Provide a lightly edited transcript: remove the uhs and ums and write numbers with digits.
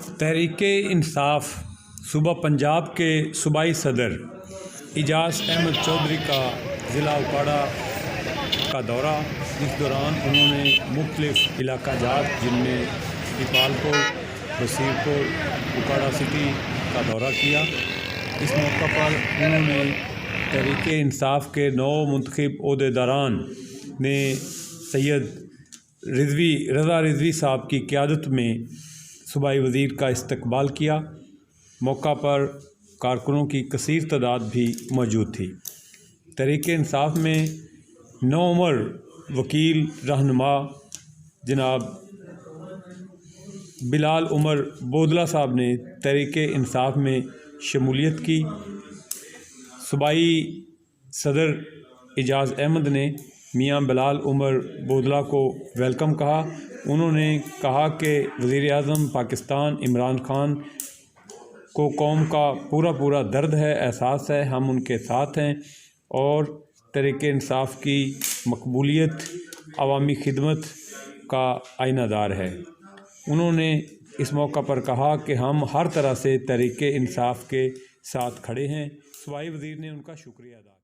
تحریک انصاف صوبہ پنجاب کے صوبائی صدر اعجاز احمد چودھری کا ضلع اکاڑہ کا دورہ، اس دوران انہوں نے مختلف علاقہ جات جن میں اقبالپور، بصیرپور، اکاڑہ سٹی کا دورہ کیا۔ اس موقع پر انہوں نے تحریک انصاف کے نو منتخب عہدیداران نے سید رضا رضوی صاحب کی قیادت میں صوبائی وزیر کا استقبال کیا۔ موقع پر کارکنوں کی کثیر تعداد بھی موجود تھی۔ تحریک انصاف میں نوعمر وکیل رہنما جناب بلال عمر بودلہ صاحب نے تحریک انصاف میں شمولیت کی۔ صوبائی صدر اعجاز احمد نے میاں بلال عمر بودلہ کو ویلکم کہا۔ انہوں نے کہا کہ وزیر اعظم پاکستان عمران خان کو قوم کا پورا درد ہے، احساس ہے، ہم ان کے ساتھ ہیں اور تحریک انصاف کی مقبولیت عوامی خدمت کا آئینہ دار ہے۔ انہوں نے اس موقع پر کہا کہ ہم ہر طرح سے تحریک انصاف کے ساتھ کھڑے ہیں۔ صوبائی وزیر نے ان کا شکریہ ادا کیا۔